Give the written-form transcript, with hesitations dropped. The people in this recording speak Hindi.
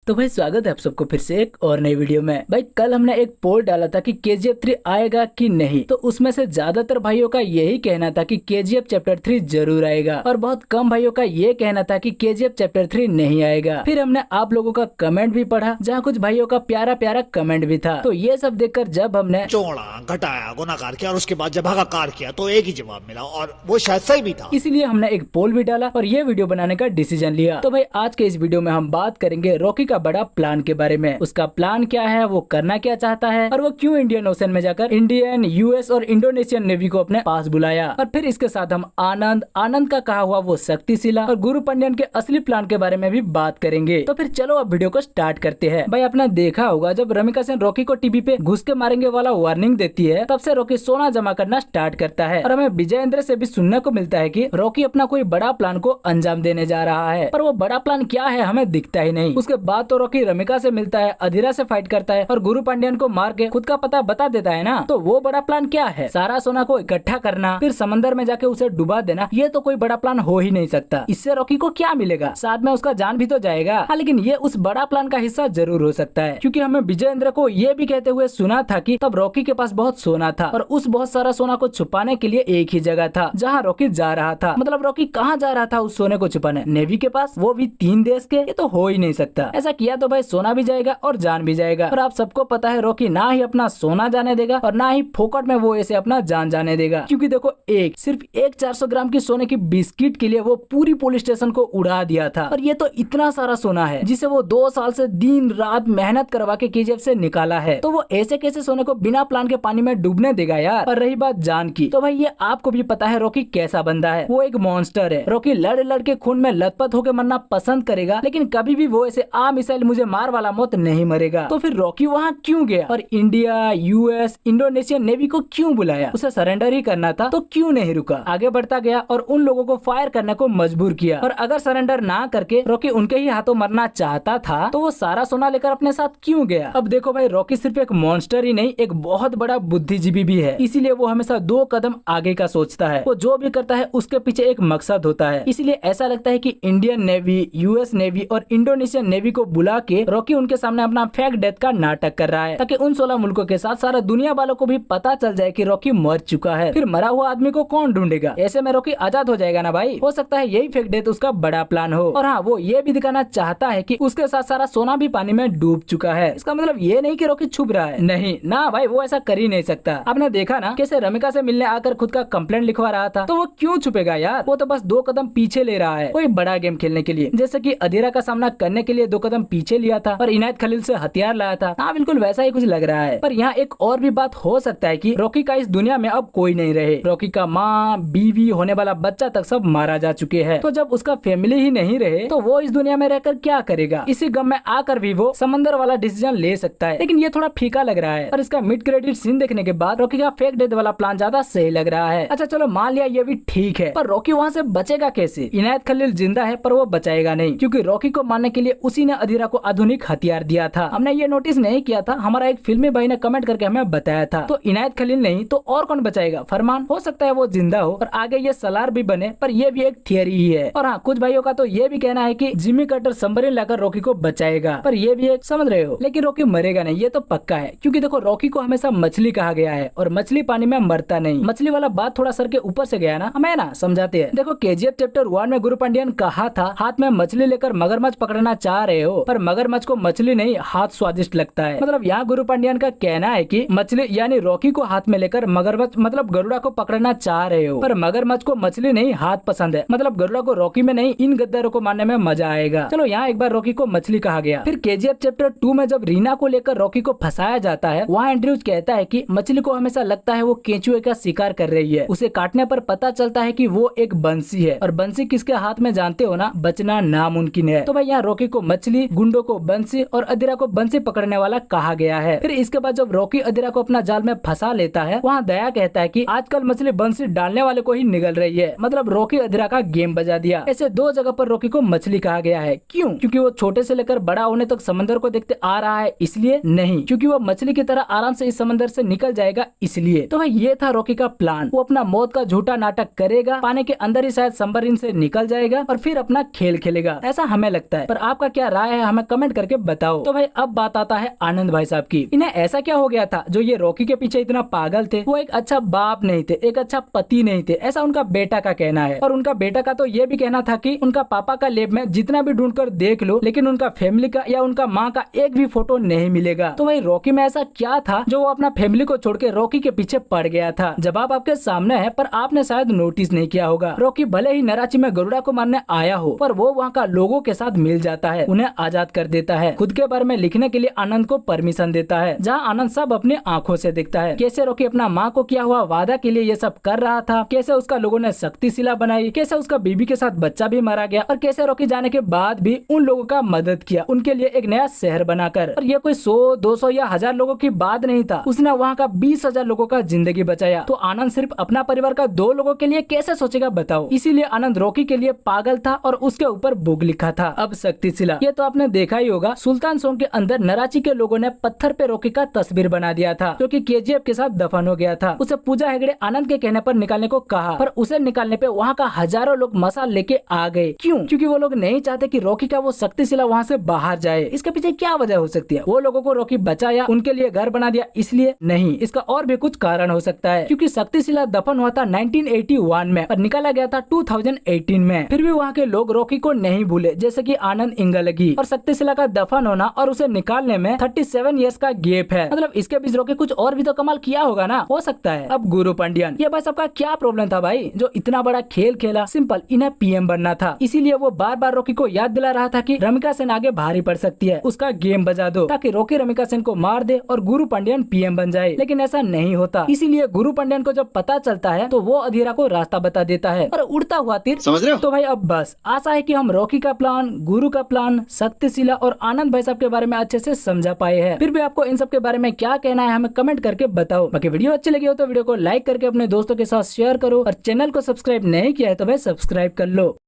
तो भाई स्वागत है आप सबको फिर से एक और नई वीडियो में। भाई कल हमने एक पोल डाला था कि KGF 3 आएगा कि नहीं, तो उसमें से ज्यादातर भाइयों का यही कहना था कि KGF चैप्टर 3 जरूर आएगा और बहुत कम भाइयों का ये कहना था कि KGF चैप्टर 3 नहीं आएगा। फिर हमने आप लोगों का कमेंट भी पढ़ा, जहाँ कुछ भाइयों का प्यारा प्यारा कमेंट भी था। तो ये सब देखकर जब हमने जोड़ा घटाया गुणाकार किया और उसके बाद जब भागाकार किया तो एक ही जवाब मिला और वो शायद सही भी था। इसीलिए हमने एक पोल भी डाला और ये वीडियो बनाने का डिसीजन लिया। तो भाई आज के इस वीडियो में हम बात करेंगे रॉकी का बड़ा प्लान के बारे में। उसका प्लान क्या है, वो करना क्या चाहता है और वो क्यों इंडियन ओशन में जाकर इंडियन, US और इंडोनेशियन नेवी को अपने पास बुलाया। और फिर इसके साथ हम आनंद का कहा हुआ वो शक्तिशिला और गुरु पांड्यन के असली प्लान के बारे में भी बात करेंगे। तो फिर चलो अब वीडियो को स्टार्ट करते हैं। भाई आपने देखा होगा जब रमिका सेन रॉकी को टीवी पे घुस के मारेंगे वाला वार्निंग देती है, तब से रॉकी सोना जमा करना स्टार्ट करता है। और हमें विजयेंद्र से भी सुनने को मिलता है कि रॉकी अपना कोई बड़ा प्लान को अंजाम देने जा रहा है, पर वो बड़ा प्लान क्या है हमें दिखता ही नहीं। उसके बाद तो रॉकी रमिका से मिलता है, अधीरा से फाइट करता है और गुरु पांड्यन को मार के खुद का पता बता देता है ना। तो वो बड़ा प्लान क्या है? सारा सोना को इकट्ठा करना फिर समंदर में जाके उसे डुबा देना, ये तो कोई बड़ा प्लान हो ही नहीं सकता। इससे रॉकी को क्या मिलेगा? साथ में उसका जान भी तो जाएगा। हाँ, लेकिन ये उस बड़ा प्लान का हिस्सा जरूर हो सकता है, क्योंकि हमें विजयेंद्र को ये भी कहते हुए सुना था कि तब रॉकी के पास बहुत सोना था और उस बहुत सारा सोना को छुपाने के लिए एक ही जगह था जहाँ रॉकी जा रहा था। मतलब रॉकी कहाँ जा रहा था उस सोने को छुपाने? नेवी के पास, वो भी 3 देश के। ये तो हो ही नहीं सकता। ऐसा किया तो भाई सोना भी जाएगा और जान भी जाएगा। और आप सबको पता है रॉकी ना ही अपना सोना जाने देगा और ना ही फोकट में वो ऐसे अपना जान जाने देगा। क्योंकि देखो सिर्फ एक 400 ग्राम की सोने की बिस्किट के लिए वो पूरी पुलिस स्टेशन को उड़ा दिया था। और ये तो इतना सारा सोना है जिसे वो 2 साल से दिन रात मेहनत करवा के KGF से निकाला है। तो वो ऐसे कैसे सोने को बिना प्लान के पानी में डूबने देगा यार। और रही बात जान की, तो भाई ये आपको भी पता है रॉकी कैसा बंदा है। वो एक मॉन्स्टर है। रॉकी लड़ लड़ के खून में लथपथ होकर मरना पसंद करेगा, लेकिन कभी भी वो ऐसे मिसाइल मुझे मार वाला मौत नहीं मरेगा। तो फिर रॉकी वहाँ क्यों गया और इंडिया, US, इंडोनेशियन नेवी को क्यों बुलाया? उसे सरेंडर ही करना था तो क्यों नहीं रुका? आगे बढ़ता गया और उन लोगों को फायर करने को मजबूर किया। और अगर सरेंडर ना करके रॉकी उनके ही हाथों मरना चाहता था तो वो सारा सोना लेकर अपने साथ क्यों गया? अब देखो भाई रॉकी सिर्फ एक मॉन्स्टर ही नहीं, एक बहुत बड़ा बुद्धिजीवी भी है। इसीलिए वो हमेशा 2 कदम आगे का सोचता है। वो जो भी करता है उसके पीछे एक मकसद होता है। इसीलिए ऐसा लगता है कि इंडियन नेवी, US नेवी और इंडोनेशियन नेवी को बुला के रॉकी उनके सामने अपना फेक डेथ का नाटक कर रहा है, ताकि उन 16 मुल्कों के साथ सारा दुनिया वालों को भी पता चल जाए कि रॉकी मर चुका है। फिर मरा हुआ आदमी को कौन ढूंढेगा? ऐसे में रॉकी आजाद हो जाएगा ना भाई। हो सकता है यही फेक डेथ उसका बड़ा प्लान हो। और हाँ, वो ये भी दिखाना चाहता है कि उसके साथ सारा सोना भी पानी में डूब चुका है। इसका मतलब ये नहीं कि रॉकी छुप रहा है, नहीं ना भाई, वो ऐसा कर ही नहीं सकता। आपने देखा ना कैसे रमिका से मिलने आकर खुद का कंप्लेंट लिखवा रहा था, तो वो क्यों छुपेगा यार? वो तो बस 2 कदम पीछे ले रहा है कोई बड़ा गेम खेलने के लिए, जैसे कि अधीरा का सामना करने के लिए 2 कदम पीछे लिया था और इनायत खलील से हथियार लाया था। हाँ, बिल्कुल वैसा ही कुछ लग रहा है। पर यहाँ एक और भी बात हो सकता है कि रॉकी का इस दुनिया में अब कोई नहीं रहे। रॉकी का माँ, बीवी, होने वाला बच्चा तक सब मारा जा चुके हैं। तो जब उसका फैमिली ही नहीं रहे तो वो इस दुनिया में रहकर क्या करेगा? इसी गम में आकर भी वो समंदर वाला डिसीजन ले सकता है, लेकिन ये थोड़ा फीका लग रहा है। और इसका मिड क्रेडिट सीन देखने के बाद रॉकी का फेक डेथ वाला प्लान ज्यादा सही लग रहा है। अच्छा चलो मान लिया ये भी ठीक है, पर रॉकी वहाँ से बचेगा कैसे? इनायत खलील जिंदा है पर वो बचाएगा नहीं, क्योंकि रॉकी को मारने के लिए उसी ने अधीरा को आधुनिक हथियार दिया था। हमने ये नोटिस नहीं किया था, हमारा एक फिल्मी भाई ने कमेंट करके हमें बताया था। तो इनायत खलील नहीं तो और कौन बचाएगा? फरमान। हो सकता है वो जिंदा हो और आगे ये सलार भी बने, पर ये भी एक थियरी ही है। और हाँ, कुछ भाइयों का तो ये भी कहना है कि जिमी कटर सबमरीन लाकर रॉकी को बचाएगा, पर ये भी एक, समझ रहे हो, लेकिन रॉकी मरेगा नहीं, ये तो पक्का है। क्योंकि देखो रॉकी को हमेशा मछली कहा गया है और मछली पानी में मरता नहीं। मछली वाला बात थोड़ा सर के ऊपर से गया ना, हमें ना समझाते हैं। देखो KGF चैप्टर 1 में गुरु पांड्यन कहा था हाथ में मछली लेकर मगरमच्छ पकड़ना चाह रहे हो, पर मगरमच्छ को मछली नहीं हाथ स्वादिष्ट लगता है। मतलब यहाँ गुरु पांड्यन का कहना है कि मछली यानी रॉकी को हाथ में लेकर मगरमच्छ मतलब गरुड़ा को पकड़ना चाह रहे हो, पर मगरमच्छ को मछली नहीं हाथ पसंद है। मतलब गरुड़ा को रॉकी में नहीं, इन गद्दारों को मारने में मजा आएगा। चलो यहाँ एक बार रॉकी को मछली कहा गया। फिर KGF चैप्टर 2 में जब रीना को लेकर रॉकी को फंसाया जाता है, वहाँ एंड्रयूज कहता है कि मछली को हमेशा लगता है वो केंचुए का शिकार कर रही है। उसे काटने पर पता चलता है कि वो एक बंसी है, और बंसी किसके हाथ में जानते हो ना? बचना नामुमकिन है। तो भाई यहाँ रॉकी को मछली, गुंडो को बंसी और अधीरा को बंसी पकड़ने वाला कहा गया है। फिर इसके बाद जब रॉकी अधीरा को अपना जाल में फंसा लेता है, वहाँ दया कहता है कि आजकल मछली बंसी डालने वाले को ही निगल रही है। मतलब रॉकी अधीरा का गेम बजा दिया। ऐसे 2 जगह पर रॉकी को मछली कहा गया है। क्यों? क्योंकि वो छोटे से लेकर बड़ा होने तक समंदर को देखते आ रहा है, इसलिए नहीं, क्योंकि वो मछली की तरह आराम से इस समंदर से निकल जाएगा इसलिए। तो भाई ये था रॉकी का प्लान। वो अपना मौत का झूठा नाटक करेगा, पानी के अंदर ही शायद सबमरीन से निकल जाएगा और फिर अपना खेल खेलेगा, ऐसा हमें लगता है। पर आपका क्या राय है है हमें कमेंट करके बताओ। तो भाई अब बात आता है आनंद भाई साहब की। इन्हें ऐसा क्या हो गया था जो ये रॉकी के पीछे इतना पागल थे? वो एक अच्छा बाप नहीं थे, एक अच्छा पति नहीं थे, ऐसा उनका बेटा का कहना है। और उनका बेटा का तो ये भी कहना था कि उनका पापा का लेब में जितना भी ढूंढकर देख लो, लेकिन उनका फैमिली का या उनका माँ का एक भी फोटो नहीं मिलेगा। तो भाई रॉकी में ऐसा क्या था जो वो अपना फैमिली को छोड़ के रॉकी के पीछे पड़ गया था? जवाब आपके सामने है, पर आपने शायद नोटिस नहीं किया होगा। रॉकी भले ही नराची में गरुड़ा को मारने आया हो, पर वो वहाँ का लोगों के साथ मिल जाता है, उन्हें आजाद कर देता है, खुद के बारे में लिखने के लिए आनंद को परमिशन देता है, जहाँ आनंद सब अपने आंखों से देखता है। कैसे रॉकी अपना माँ को किया हुआ वादा के लिए ये सब कर रहा था, कैसे उसका लोगों ने शक्तिशिला बनाई, कैसे उसका बीबी के साथ बच्चा भी मारा गया, और कैसे रॉकी जाने के बाद भी उन लोगों का मदद किया, उनके लिए एक नया शहर बनाकर। और ये कोई 100, 200 या 1000 लोगों की बात नहीं था, उसने वहाँ का 20,000 लोगों का जिंदगी बचाया। तो आनंद सिर्फ अपना परिवार का 2 लोगों के लिए कैसे सोचेगा बताओ? इसीलिए आनंद रॉकी के लिए पागल था और उसके ऊपर बुक लिखा था। अब शक्तिशिला, ये तो आपने देखा ही होगा, सुल्तान सॉन्ग के अंदर नराची के लोगों ने पत्थर पे रॉकी का तस्वीर बना दिया था, जो कि केजीएफ के साथ दफन हो गया था। उसे पूजा हेगड़े आनंद के कहने पर निकालने को कहा, पर उसे निकालने पे वहाँ का हजारों लोग मसाल लेके आ गए। क्यों? क्योंकि वो लोग नहीं चाहते कि रॉकी का वो शक्तिशिला वहाँ से बाहर जाए। इसके पीछे क्या वजह हो सकती है? वो लोगों को रॉकी बचाया, उनके लिए घर बना दिया इसलिए? नहीं, इसका और भी कुछ कारण हो सकता है, क्योंकि शक्तिशिला दफन हुआ था 1981 में और निकाला गया था 2018 में। फिर भी वहाँ के लोग रॉकी को नहीं भूले, जैसे कि आनंद इंगलगी। और शक्तिशिला का दफन होना और उसे निकालने में 37 ईयर्स का गैप है, मतलब इसके बीच रॉकी कुछ और भी तो कमाल किया होगा ना, हो सकता है। अब गुरु पांडियन, ये भाई सबका क्या प्रॉब्लम था भाई, जो इतना बड़ा खेल खेला? सिंपल, इन्हें पीएम बनना था, इसीलिए वो बार बार रॉकी को याद दिला रहा था कि रमिका सेन आगे भारी पड़ सकती है, उसका गेम बजा दो ताकि रॉकी रमिका सेन को मार दे और गुरु पांडियन पीएम बन जाए। लेकिन ऐसा नहीं होता, इसीलिए गुरु पांडियन को जब पता चलता है तो वो अधीरा को रास्ता बता देता है और उड़ता हुआ तीर, समझ रहे हो? तो भाई अब बस आशा है कि हम रॉकी का प्लान, गुरु का प्लान, शक्तिशिला और आनंद भाई साहब के बारे में अच्छे से समझा पाए हैं। फिर भी आपको इन सब के बारे में क्या कहना है हमें कमेंट करके बताओ। बाकी वीडियो अच्छी लगी हो तो वीडियो को लाइक करके अपने दोस्तों के साथ शेयर करो और चैनल को सब्सक्राइब नहीं किया है तो भाई सब्सक्राइब कर लो।